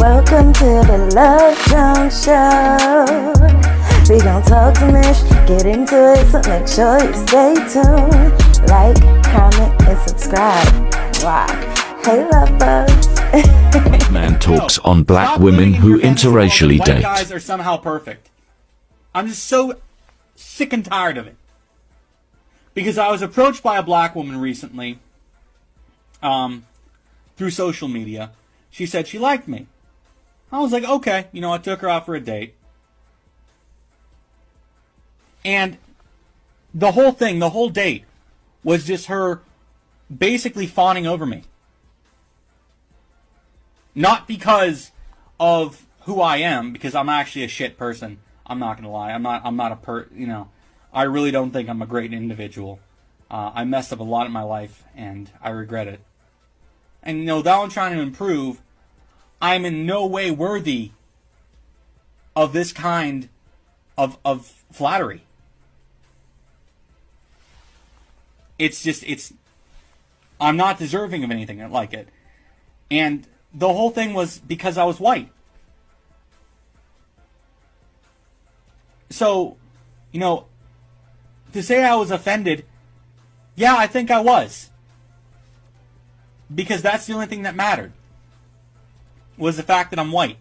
Welcome to the Love Drunk Show. We gon' talk some ish, get into it, so make sure you stay tuned. Like, comment, and subscribe. Wow. Hey, love bugs. Man talks on black women who interracially white date. Guys are somehow perfect. I'm just so sick and tired of it. Because I was approached by a black woman recently, through social media. She said she liked me. I was like, okay. I took her out for a date. And the whole date, was just her basically fawning over me. Not because of who I am, because I'm actually a shit person. I'm not gonna lie. I'm not I really don't think I'm a great individual. I messed up a lot in my life, and I regret it. And though I'm trying to improve, I'm in no way worthy of this kind of flattery. I'm not deserving of anything like it. And the whole thing was because I was white. So, to say I was offended, yeah, I think I was. Because that's the only thing that mattered. Was the fact that I'm white.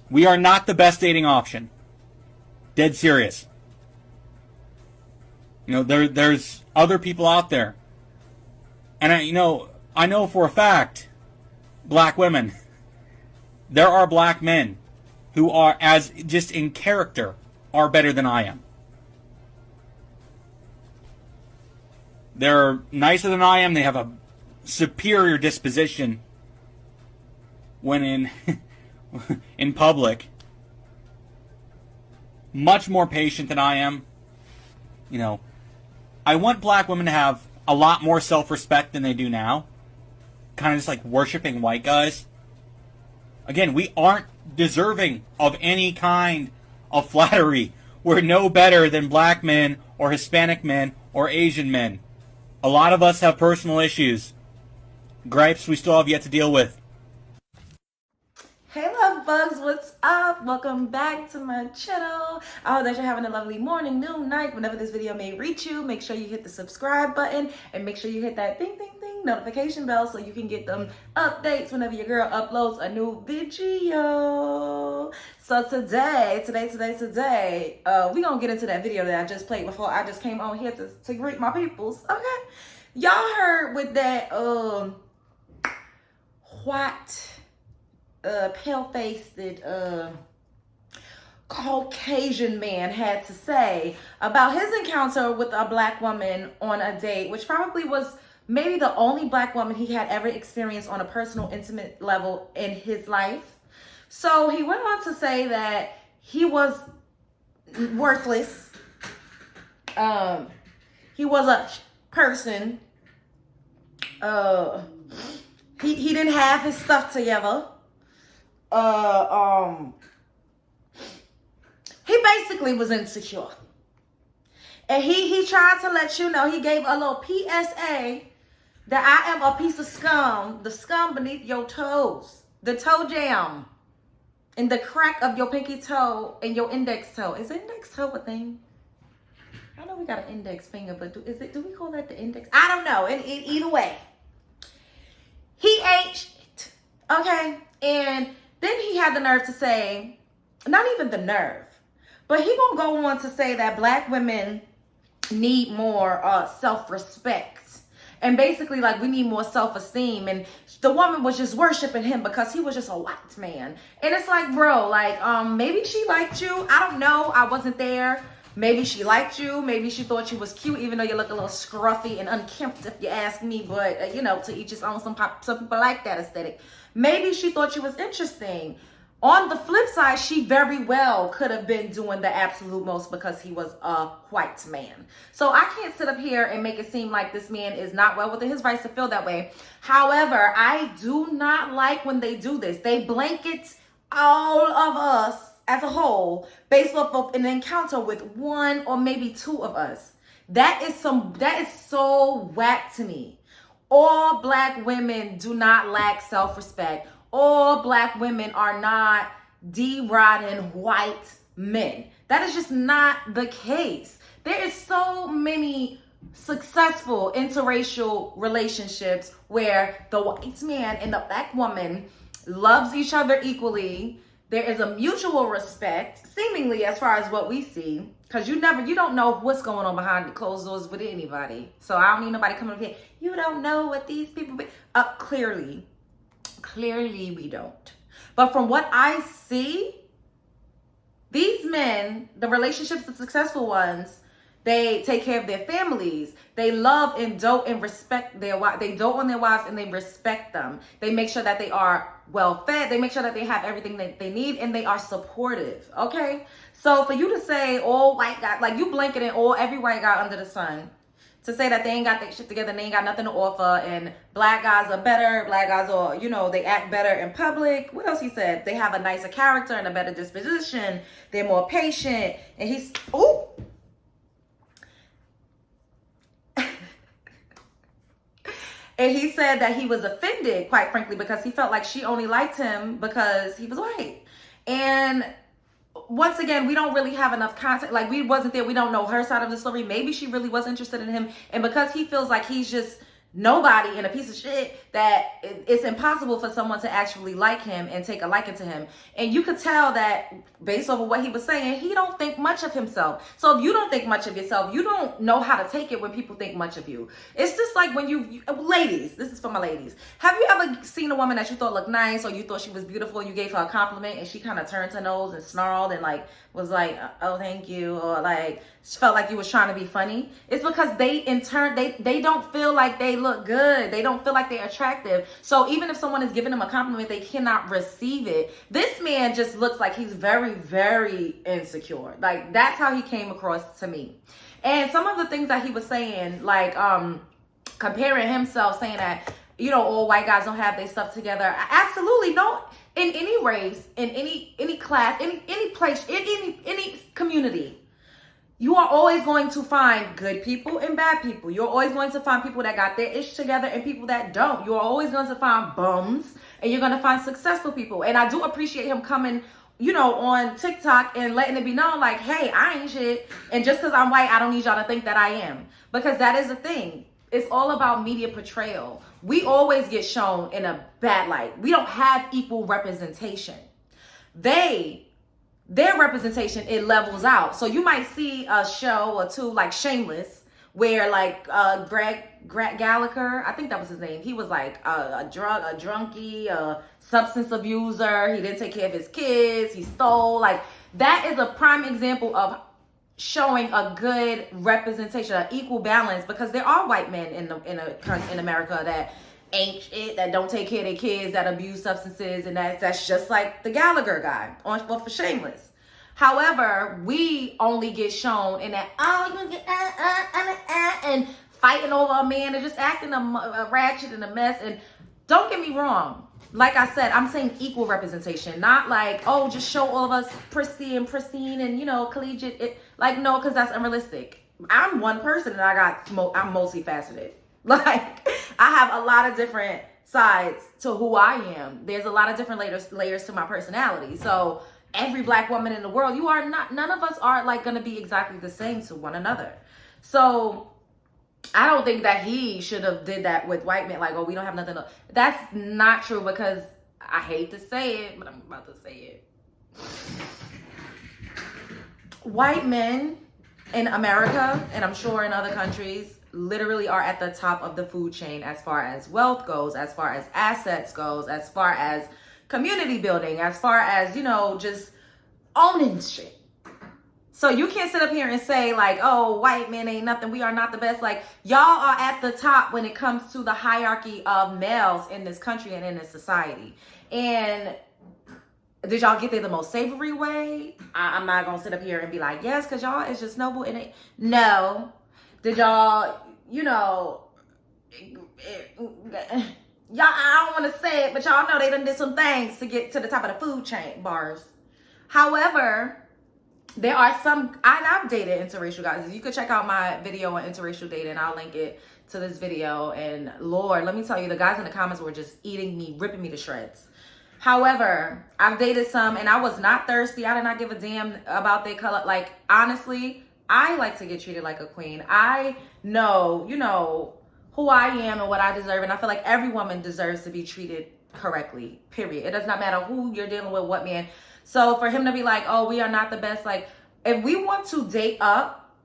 We are not the best dating option. Dead serious. There's other people out there. And I know for a fact, black women, there are black men who are, as just in character, are better than I am. They're nicer than I am. They have a superior disposition when in public. Much more patient than I am. I want black women to have a lot more self-respect than they do now. Kind of just like worshiping white guys. Again, we aren't deserving of any kind of flattery. We're no better than black men or Hispanic men or Asian men. A lot of us have personal issues. Gripes we still have yet to deal with. Hey love bugs, what's up? Welcome back to my channel. I hope that you're having a lovely morning, noon, night, whenever this video may reach you. Make sure you hit the subscribe button and make sure you hit that ding ding ding notification bell so you can get them updates whenever your girl uploads a new video. So today, we gonna get into that video that I just played before I just came on here to greet my peoples. Okay, y'all heard with that white pale-faced Caucasian man had to say about his encounter with a black woman on a date, which probably was maybe the only black woman he had ever experienced on a personal, intimate level in his life. So he went on to say that he was worthless. He was a person. He didn't have his stuff together. He basically was insecure. And he tried to let you know, he gave a little PSA that I am a piece of scum, the scum beneath your toes, the toe jam, and the crack of your pinky toe and your index toe. Is index toe a thing? I know we got an index finger, but do we call that the index? I don't know. Either way, he ain't shit. Okay, and then he had the nerve to say, not even the nerve, but he gonna go on to say that black women need more self-respect. And basically, like, we need more self-esteem. And the woman was just worshiping him because he was just a white man. And it's like, bro, like, maybe she liked you. I don't know. I wasn't there. Maybe she liked you. Maybe she thought you was cute, even though you look a little scruffy and unkempt, if you ask me. But, to each his own. Some people like that aesthetic. Maybe she thought you was interesting. On the flip side, she very well could have been doing the absolute most because he was a white man. So I can't sit up here and make it seem like this man is not well within his rights to feel that way. However, I do not like when they do this. They blanket all of us as a whole based off of an encounter with one or maybe two of us. That is so whack to me. All black women do not lack self-respect. all black women are not deriding white men. That is just not the case. There is so many successful interracial relationships where the white man and the black woman loves each other equally. There is a mutual respect, seemingly, as far as what we see, because you don't know what's going on behind the closed doors with anybody. So I don't need nobody coming up here. You don't know what these people be. Clearly we don't. But from what I see, these men, the relationships, the successful ones, they take care of their families. They love and dote and respect their wives. They dote on their wives and they respect them. They make sure that they are well fed. They make sure that they have everything that they need, and they are supportive. Okay? So for you to say all white guys, like you blanketing every white guy under the sun, to say that they ain't got their shit together and they ain't got nothing to offer, and black guys are better, black guys are, they act better in public. What else he said? They have a nicer character and a better disposition. They're more patient. And he's, and he said that he was offended, quite frankly, because he felt like she only liked him because he was white. And once again, we don't really have enough context. Like, we wasn't there. We don't know her side of the story. Maybe she really was interested in him. And because he feels like he's just nobody and a piece of shit, that it's impossible for someone to actually like him and take a liking to him. And you could tell that based off of what he was saying, he don't think much of himself. So if you don't think much of yourself, you don't know how to take it when people think much of you. It's just like when you ladies, this is for my ladies. Have you ever seen a woman that you thought looked nice, or you thought she was beautiful, and you gave her a compliment and she kind of turned her nose and snarled and like was like, oh, thank you, or like felt like you was trying to be funny? It's because they in turn, they don't feel like they look good. They don't feel like they're attractive. So even if someone is giving them a compliment, they cannot receive it. This man just looks like he's very, very insecure. Like, that's how he came across to me. And some of the things that he was saying, like comparing himself, saying that, all white guys don't have their stuff together. Absolutely no. In any race, in any class, any place, in any community, you are always going to find good people and bad people. You're always going to find people that got their ish together and people that don't. You're always going to find bums, and you're going to find successful people. And I do appreciate him coming, on TikTok and letting it be known, like, hey, I ain't shit. And just because I'm white, I don't need y'all to think that I am. Because that is the thing. It's all about media portrayal. We always get shown in a bad light. We don't have equal representation. Their representation, it levels out. So you might see a show or two like Shameless, where like Greg Gallagher, I think that was his name. He was like a drunkie, a substance abuser. He didn't take care of his kids. He stole. Like, that is a prime example of showing a good representation, an equal balance, because there are white men in America that ain't shit, that don't take care of their kids, that abuse substances, and that's just like the Gallagher guy for Shameless. However, we only get shown in that, and fighting over a man and just acting a ratchet and a mess. And don't get me wrong, like I said, I'm saying equal representation, not like, oh, just show all of us pristine and collegiate. No, because that's unrealistic. I'm one person and I'm multifaceted. Like, I have a lot of different sides to who I am. There's a lot of different layers to my personality. So every black woman in the world, none of us are like going to be exactly the same to one another. So I don't think that he should have did that with white men. Like, oh, we don't have nothing. That's not true, because I hate to say it, but I'm about to say it. White men in America, and I'm sure in other countries, literally are at the top of the food chain as far as wealth goes, as far as assets goes, as far as community building, as far as, just owning shit. So you can't sit up here and say like, oh, white men ain't nothing. We are not the best. Like, y'all are at the top when it comes to the hierarchy of males in this country and in this society. And did y'all get there the most savory way? I'm not going to sit up here and be like, yes, because y'all is just noble. And no. Did y'all, y'all, I don't want to say it, but y'all know they done did some things to get to the top of the food chain bars. However, there are some, I've dated interracial guys. You could check out my video on interracial dating. I'll link it to this video. And Lord, let me tell you, the guys in the comments were just eating me, ripping me to shreds. However, I've dated some and I was not thirsty. I did not give a damn about their color. Like, honestly, I like to get treated like a queen. I know, who I am and what I deserve. And I feel like every woman deserves to be treated correctly, period. It does not matter who you're dealing with, what man. So for him to be like, oh, we are not the best. Like, if we want to date up,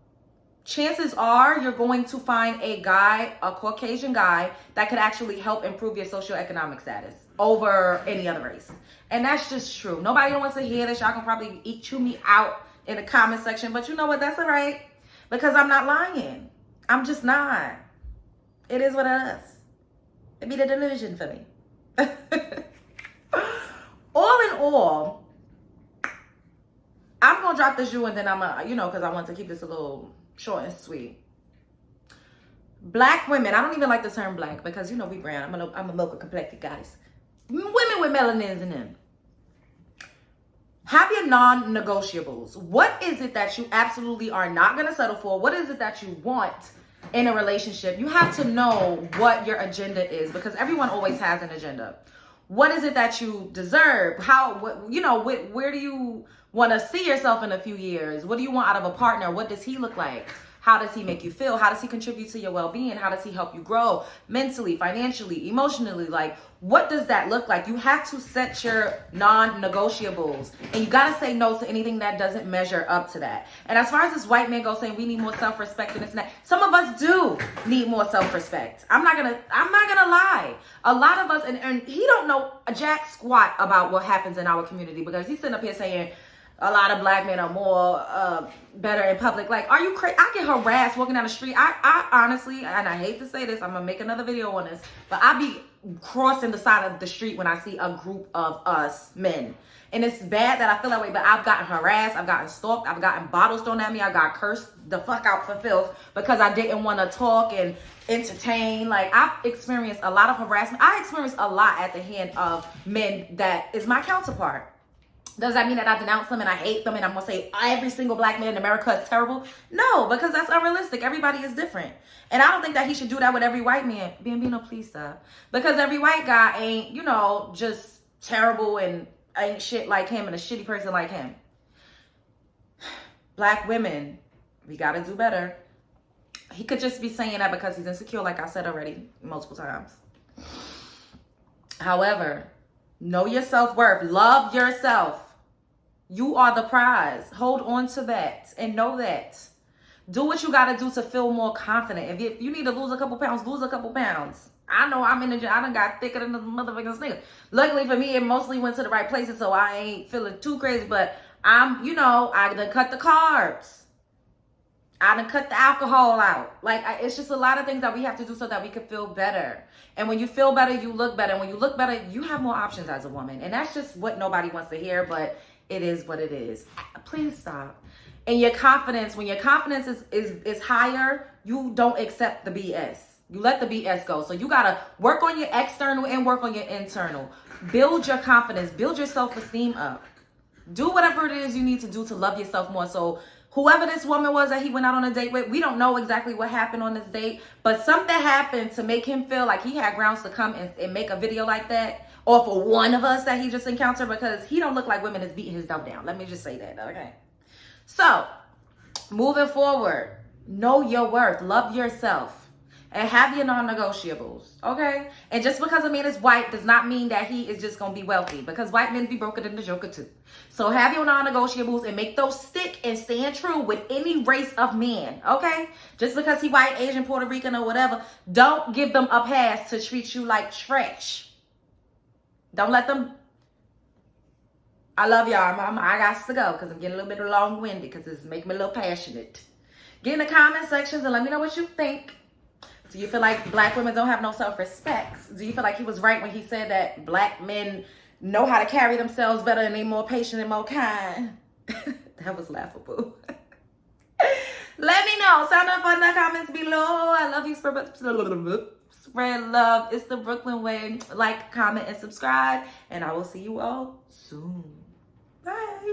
chances are you're going to find a guy, a Caucasian guy, that could actually help improve your socioeconomic status over any other race. And that's just true. Nobody wants to hear this. Y'all can probably chew me out in the comment section, but you know what? That's all right, because I'm not lying. I'm just not. It is what it is. It be the delusion for me. All in all, I'm gonna drop the jewel and then I'm gonna, because I want to keep this a little short and sweet. Black women, I don't even like the term black because we brown. I'm a local complected goddess. Women with melanins in them. Have your non-negotiables. What is it that you absolutely are not going to settle for? What is it that you want in a relationship? You have to know what your agenda is, because everyone always has an agenda. What is it that you deserve? Where do you want to see yourself in a few years? What do you want out of a partner? What does he look like? How does he make you feel? How does he contribute to your well-being? How does he help you grow mentally, financially, emotionally? Like, what does that look like? You have to set your non-negotiables, and you got to say no to anything that doesn't measure up to that. And as far as this white man goes saying we need more self-respect and this and that, some of us do need more self-respect. I'm not gonna lie. A lot of us, and he don't know a jack squat about what happens in our community, because he's sitting up here saying a lot of black men are more better in public. Like, are you crazy? I get harassed walking down the street. I honestly, and I hate to say this, I'm gonna make another video on this, but I be crossing the side of the street when I see a group of us men. And it's bad that I feel that way, but I've gotten harassed, I've gotten stalked, I've gotten bottles thrown at me, I got cursed the fuck out for filth because I didn't want to talk and entertain. Like, I've experienced a lot of harassment. I experienced a lot at the hand of men that is my counterpart. Does that mean that I denounce them and I hate them and I'm going to say every single black man in America is terrible? No, because that's unrealistic. Everybody is different. And I don't think that he should do that with every white man. Bambino, please stop. Because every white guy ain't, just terrible and ain't shit like him and a shitty person like him. Black women, we got to do better. He could just be saying that because he's insecure, like I said already multiple times. However, know your self-worth. Love yourself. You are the prize. Hold on to that and know that. Do what you got to do to feel more confident. If you need to lose a couple pounds, lose a couple pounds. I know I'm in the gym. I done got thicker than the motherfucking sneaker. Luckily for me, it mostly went to the right places, so I ain't feeling too crazy. But I done cut the carbs. I done cut the alcohol out. It's just a lot of things that we have to do so that we can feel better. And when you feel better, you look better. And when you look better, you have more options as a woman. And that's just what nobody wants to hear, but it is what it is. Please stop. And your confidence, when your confidence is higher, you don't accept the BS. You let the BS go. So you got to work on your external and work on your internal. Build your confidence. Build your self-esteem up. Do whatever it is you need to do to love yourself more. So whoever this woman was that he went out on a date with, we don't know exactly what happened on this date, but something happened to make him feel like he had grounds to come and make a video like that, or for one of us that he just encountered, because he don't look like women is beating his self down. Let me just say that, okay? So, moving forward, know your worth, love yourself, and have your non-negotiables, okay? And just because a man is white does not mean that he is just going to be wealthy, because white men be broken in the joker too. So have your non-negotiables and make those stick and stand true with any race of man, okay? Just because he white, Asian, Puerto Rican, or whatever, don't give them a pass to treat you like trash. Don't let them. I love y'all. I got to go because I'm getting a little bit long-winded because it's making me a little passionate. Get in the comment sections and let me know what you think. Do you feel like black women don't have no self-respect? Do you feel like he was right when he said that black men know how to carry themselves better and they're more patient and more kind? That was laughable. Let me know. Sound up in the comments below. I love you. Spread love. It's the Brooklyn way. Like, comment, and subscribe. And I will see you all soon. Bye.